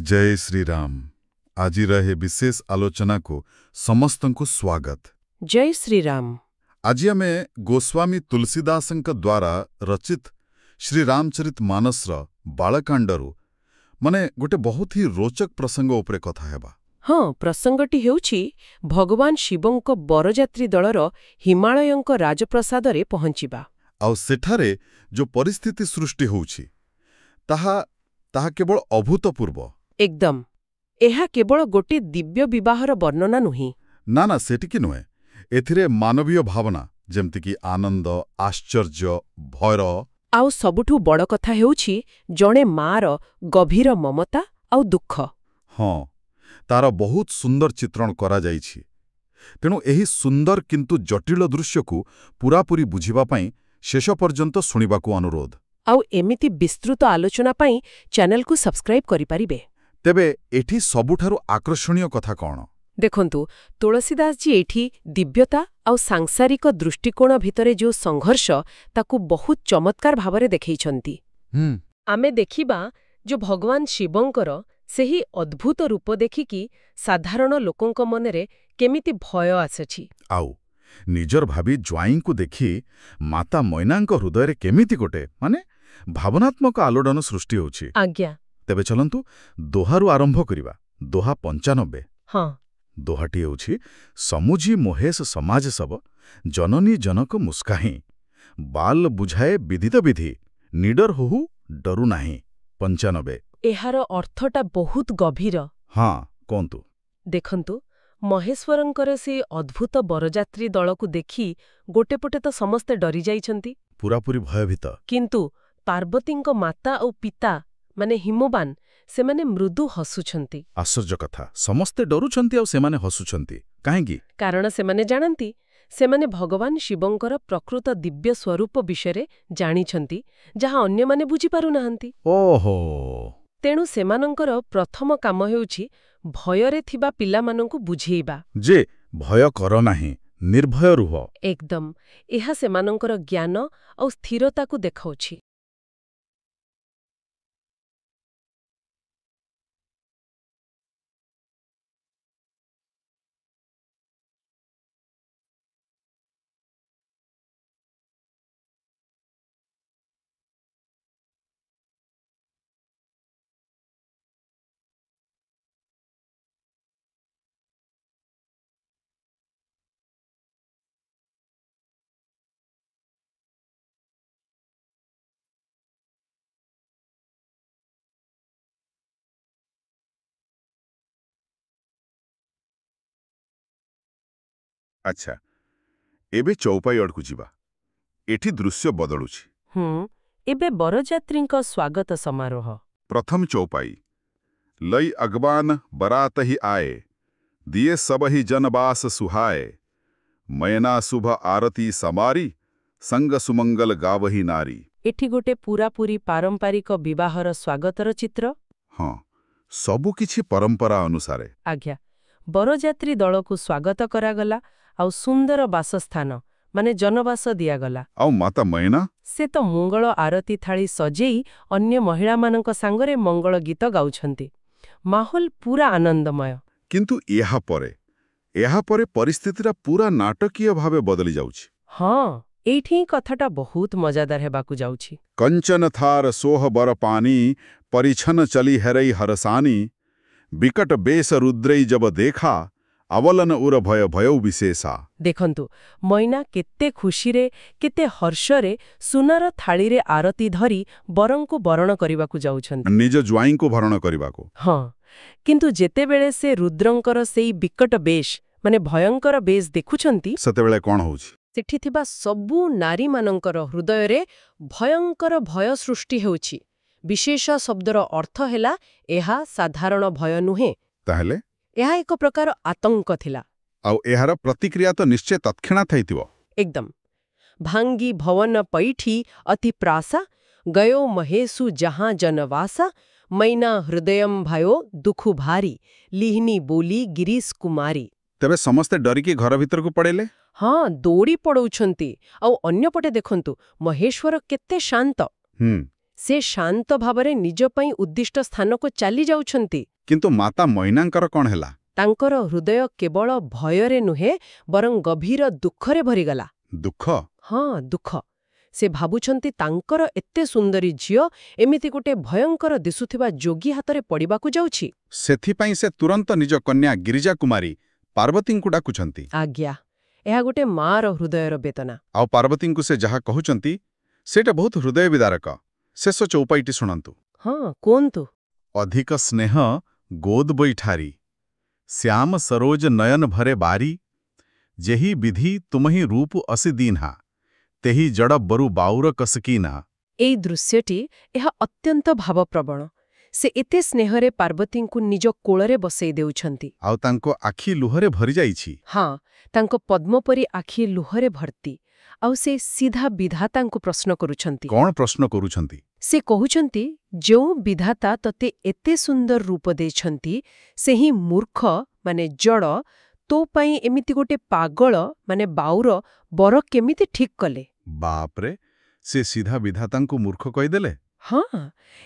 जय श्री राम। आज रहे विशेष आलोचना को समस्त को स्वागत। जय श्री राम। आज आम गोस्वामी तुलसीदास द्वारा रचित श्री रामचरित मानसर बालकांडरू माने गोटे बहुत ही रोचक प्रसंग उपरे कथा हेबा। हाँ, प्रसंगटी हेउछि भगवान शिवंक बरजात्री दलर हिमालयंक राजप्रसादरे पहुंचिबा। आउ सेठारे जो परिस्थिति सृष्टि होउछि ताहा केवल अभूतपूर्व। एकदम एहा केवल गोटे दिव्य विवाहर वर्णना नुही। ना सेटिकी नुहे। एथिरे मानवीय भावना जेमतिकी आनंद, आश्चर्य, भयर आउ सबुठु बड़ कथा हेउछि जणे मार गभीर ममता आउ दुख। हाँ, तार बहुत सुंदर चित्रण करा जाइछि। तेणु एही सुंदर किंतु जटिल दृश्य को पूरापूरी बुझिबा पई शेष पर्यंत सुनिबाकू अनुरोध। आउ एमिति विस्तृत आलोचना पई चैनल को सब्सक्राइब करि परिबे। तेबे एठी सबुठारु आकर्षणीय कथा कौन? देखंतु, तुलसीदास जी एठी दिव्यता आउ सांसारिक दृष्टिकोण भितरे जो संघर्ष ताकू बहुत चमत्कार भावरे देखैछंती। आमे देखिबा जो भगवान शिवंकर सेही अद्भुत रूप देखिकी साधारण लोकंक मनरे केमिति भय आछछि। आउ निजर भाभी ज्वाईं को देखी माता मैनांक हृदय केमिति गोटे माने भावनात्मक आलोड़न सृष्टि होछि। आज्ञा। तेबे चलंतु दोहारु आरंभ करिबा। दोहा 95। हाँ। दोहाटी होछि समुझी मोहेश समाज सब जननी जनक मुस्काही बाल बुझाए विदित विधि निडर होहु डरु नाही। 95। एहार अर्थटा बहुत गभीर। हाँ, कोंतु। देखंतु, महेश्वरंकर से अद्भुत बरजात्री दलकु देखि गोटे पटे तो समस्ते डरी जाइछंती, पूरापूरी भयभीत। किंतु पार्वतींक माता और पिता माने हिमवान सेमाने मृदु हसुछंती। आश्चर्य कथा, समस्ते डरुछंती और सेमाने हसुछंती काहेकि? कारण सेमाने जानंती सेमाने भगवान शिवंकर प्रकृत दिव्य स्वरूप विषୟରେ जानिछंती जहा अन्य माने बुझी पारु नाहंती। ओहो। तेणु सेमानंकर प्रथम काम हेउछि भୟରେ थिबा पिलामानंकु बुझेइबा जे भय कर नाही, निर्भय रुह। एकदम एहा सेमानंकर ज्ञान और स्थिरताकु देखाउछि। अच्छा, एबे चौपाई अड़कु जीवा। एठी दृश्य बदलुछि। एबे बरजात्रींक स्वागत समारोह। प्रथम चौपाई लई अगवान बरात ही आए दिए सब ही जनबास सुहाए मैना शुभ आरती समारी संग सुमंगल गावही नारी। एठी गोटे पूरापूरी पारंपरिक विवाहर स्वागतर चित्र। हाँ, सबु किछि परंपरा अनुसारे। आज्ञा। बरजात्री दलकु स्वागत करागला आउ सुंदर बासस्थान माने जनवास दियागला। आउ माता मैना से तो मंगल आरती थाली सजेई अन्य महिला मानक सांगरे मंगल गीत गाउछंती। माहौल पूरा आनंदमय। किंतु एहा परे परिस्थितिरा पूरा नाटकीय भावे बदली जाउछि। हाँ, एठी कथाटा बहुत मजादार हेबाकु जाउछि। कंचन थार सोह बर पानी परिछन चली हेरई हरसानी विकट बेस रुद्रई जब देखा अवलन उर भय भयौ विशेषा। देखंतु, मैना केते खुशीरे केते हर्षरे सुनार थाळीरे आरती धरी बरंकु बरण करिबाकु जाउछंती। निज ज्वाईंको भरण करिबाकु। हाँ, किंतु जेतेबेळे से रुद्रंकर सेई विकट बेश माने भयंकर बेश देखुछंती सेतेबेळे कोन होउछि? सेठी थिबा सबु नारी मानंकर हृदयरे भयंकर भय सृष्टि हेउछि। विशेष शब्दर अर्थ हेला एहा साधारण भय नुहे, ताहेले एहा एक प्रकार आतंक थिला। आउ एहार प्रतिक्रिया तो निश्चय तत्क्षणात थैतिबो। एकदम। भांगी भवन पैठी अति प्रासा गयो महेशु जहां जनवासा मैना हृदयम भयो दुखु भारी लिहनी बोली गिरीश कुमारी। तेबे समस्ते डरिकी घर भीतर को पड़ेले। हाँ, दौड़ी पड़ौछंती। आउ अन्य पटे देखंतु महेश्वर केते शांत। ସେ ଶାନ୍ତ ଭାବରେ ନିଜ ପାଇଁ ଉଦ୍ଦିଷ୍ଟ ସ୍ଥାନକୁ ଚାଲି ଯାଉଛନ୍ତି। କିନ୍ତୁ ମାତା ମଇନାଙ୍କର କ'ଣ ହେଲା? ତାଙ୍କର ହୃଦୟ କେବଳ ଭୟରେ ନୁହେଁ ବରଂ ଗଭୀର ଦୁଃଖରେ ଭରିଗଲା। ଦୁଃଖ? ହଁ, ଦୁଃଖ। ସେ ଭାବୁଛନ୍ତି ତାଙ୍କର ଏତେ ସୁନ୍ଦରୀ ଝିଅ ଏମିତି ଗୋଟେ ଭୟଙ୍କର ଦିଶୁଥିବା ଯୋଗୀ ହାତରେ ପଡ଼ିବାକୁ ଯାଉଛି। ସେଥିପାଇଁ ସେ ତୁରନ୍ତ ନିଜ କନ୍ୟା ଗିରିଜା କୁମାରୀ ପାର୍ବତୀଙ୍କୁ ଡାକୁଛନ୍ତି। ଆଜ୍ଞା, ଏହା ଗୋଟେ ମାର ହୃଦୟର ବେଦନା। ଆଉ ପାର୍ବତୀଙ୍କୁ ସେ ଯାହା କହୁଛନ୍ତି ସେଇଟା ବହୁତ ହୃଦୟ ବିଦାରକ। ଶେଷ ଚଉପାଇଟି ଶୁଣନ୍ତୁ। ହଁ, କୁହନ୍ତୁ। ଅଧିକ ସ୍ନେହ ଗୋଦ ବୈଠାରୀ, ଶ୍ୟାମ ସରୋଜ ନୟନ ଭରେ ବାରି, ଯେହି ବିଧି ତୁମହି ରୂପ ଅସି ଦୀନ୍ହା, ତେହି ଜଡ଼ ବରୁ ବାଉର କସକିନା। ଏଇ ଦୃଶ୍ୟଟି ଏହା ଅତ୍ୟନ୍ତ ଭାବପ୍ରବଣ। ସେ ଏତେ ସ୍ନେହରେ ପାର୍ବତୀଙ୍କୁ ନିଜ କୋଳରେ ବସେଇ ଦେଉଛନ୍ତି। ଆଉ ତାଙ୍କ ଆଖି ଲୁହରେ ଭରିଯାଇଛି। ହଁ, ତାଙ୍କ ପଦ୍ମପରି ଆଖି ଲୁହରେ ଭର୍ତ୍ତି। ଆଉ ସେ ସିଧା ବିଧାତାଙ୍କୁ ପ୍ରଶ୍ନ କରୁଛନ୍ତି। କ'ଣ ପ୍ରଶ୍ନ କରୁଛନ୍ତି? ସେ କହୁଛନ୍ତି, ଯେଉଁ ବିଧାତା ତତେ ଏତେ ସୁନ୍ଦର ରୂପ ଦେଇଛନ୍ତି, ସେହି ମୂର୍ଖ ମାନେ ଜଡ଼ ତୋ ପାଇଁ ଏମିତି ଗୋଟେ ପାଗଳ ମାନେ ବାଉର ବର କେମିତି ଠିକ୍ କଲେ? ବାପରେ, ସେ ସିଧା ବିଧାତାଙ୍କୁ ମୂର୍ଖ କହିଦେଲେ। ହଁ,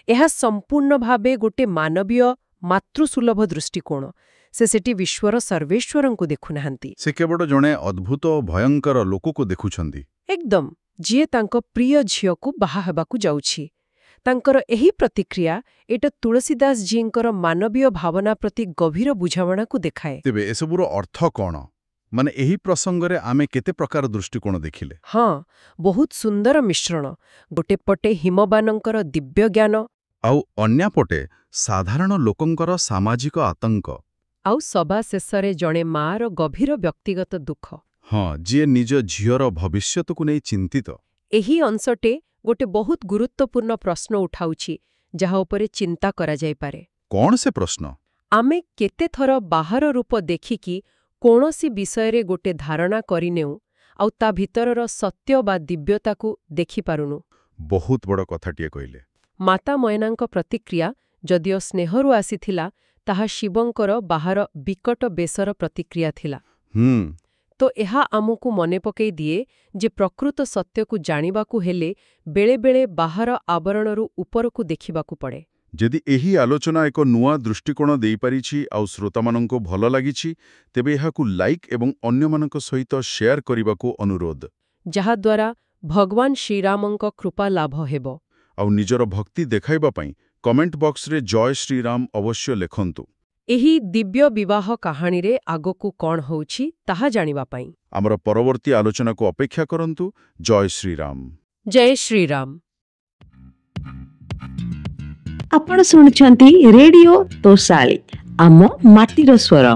ଏହା ସମ୍ପୂର୍ଣ୍ଣ ଭାବେ ଗୋଟେ ମାନବୀୟ ମାତୃସୁଲଭ ଦୃଷ୍ଟିକୋଣ। ସେ ସେଠି ବିଶ୍ୱର ସର୍ବେଶ୍ୱରଙ୍କୁ ଦେଖୁନାହାନ୍ତି। ସେ କେବଳ ଜଣେ ଅଦ୍ଭୁତ ଓ ଭୟଙ୍କର ଲୋକକୁ ଦେଖୁଛନ୍ତି। ଏକଦମ, ଯିଏ ତାଙ୍କ ପ୍ରିୟ ଝିଅକୁ ବାହା ହେବାକୁ ଯାଉଛି। ତାଙ୍କର ଏହି ପ୍ରତିକ୍ରିୟା ଏଟା ତୁଳସୀଦାସ ଜୀଙ୍କର ମାନବୀୟ ଭାବନା ପ୍ରତି ଗଭୀର ବୁଝାମଣାକୁ ଦେଖାଏ। ତେବେ ଏସବୁର ଅର୍ଥ କ'ଣ? ମାନେ ଏହି ପ୍ରସଙ୍ଗରେ ଆମେ କେତେ ପ୍ରକାର ଦୃଷ୍ଟିକୋଣ ଦେଖିଲେ? ହଁ, ବହୁତ ସୁନ୍ଦର ମିଶ୍ରଣ। ଗୋଟେ ପଟେ ହିମବାନଙ୍କର ଦିବ୍ୟ ଜ୍ଞାନ, ଆଉ ଅନ୍ୟପଟେ ସାଧାରଣ ଲୋକଙ୍କର ସାମାଜିକ ଆତଙ୍କ। ଆଉ ସବା ଶେଷରେ ଜଣେ ମାର ଗଭୀର ବ୍ୟକ୍ତିଗତ ଦୁଃଖ। ହଁ, ଯିଏ ନିଜ ଝିଅର ଭବିଷ୍ୟତକୁ ନେଇ ଚିନ୍ତିତ। ଏହି ଅଂଶଟେ ଗୋଟେ ବହୁତ ଗୁରୁତ୍ୱପୂର୍ଣ୍ଣ ପ୍ରଶ୍ନ ଉଠାଉଛି, ଯାହା ଉପରେ ଚିନ୍ତା କରାଯାଇପାରେ। କ'ଣ ସେ ପ୍ରଶ୍ନ? ଆମେ କେତେଥର ବାହାର ରୂପ ଦେଖିକି କୌଣସି ବିଷୟରେ ଗୋଟେ ଧାରଣା କରିନେଉ, ଆଉ ତା ଭିତରର ସତ୍ୟ ବା ଦିବ୍ୟତାକୁ ଦେଖିପାରୁନୁ। ବହୁତ ବଡ଼ କଥାଟିଏ କହିଲେ। ମାତା ମୟନାଙ୍କ ପ୍ରତିକ୍ରିୟା ଯଦିଓ ସ୍ନେହରୁ ଆସିଥିଲା, ତାହା ଶିବଙ୍କର ବାହାର ବିକଟ ବେଶର ପ୍ରତିକ୍ରିୟା ଥିଲା। ତ ଏହା ଆମକୁ ମନେ ପକାଇ ଦିଏ ଯେ ପ୍ରକୃତ ସତ୍ୟକୁ ଜାଣିବାକୁ ହେଲେ ବେଳେବେଳେ ବାହାର ଆବରଣରୁ ଉପରକୁ ଦେଖିବାକୁ ପଡ଼େ। ଯଦି ଏହି ଆଲୋଚନା ଏକ ନୂଆ ଦୃଷ୍ଟିକୋଣ ଦେଇପାରିଛି ଆଉ ଶ୍ରୋତାମାନଙ୍କୁ ଭଲ ଲାଗିଛି, ତେବେ ଏହାକୁ ଲାଇକ୍ ଏବଂ ଅନ୍ୟମାନଙ୍କ ସହିତ ସେୟାର କରିବାକୁ ଅନୁରୋଧ। ଯାହାଦ୍ୱାରା ଭଗବାନ ଶ୍ରୀରାମଙ୍କ କୃପା ଲାଭ ହେବ। ଆଉ ନିଜର ଭକ୍ତି ଦେଖାଇବା ପାଇଁ କମେଣ୍ଟ ବକ୍ସରେ ଜୟ ଶ୍ରୀରାମ ଅବଶ୍ୟ ଲେଖନ୍ତୁ। ଏହି ଦିବ୍ୟ ବିବାହ କାହାଣୀରେ ଆଗକୁ କ'ଣ ହେଉଛି ତାହା ଜାଣିବା ପାଇଁ ଆମର ପରବର୍ତ୍ତୀ ଆଲୋଚନାକୁ ଅପେକ୍ଷା କରନ୍ତୁ। ଜୟ ଶ୍ରୀରାମ। ଜୟ ଶ୍ରୀରାମ। ଆପଣ ଶୁଣୁଛନ୍ତି ରେଡିଓ ତୋଷାଳୀ, ଆମ ମାଟିର ସ୍ୱର।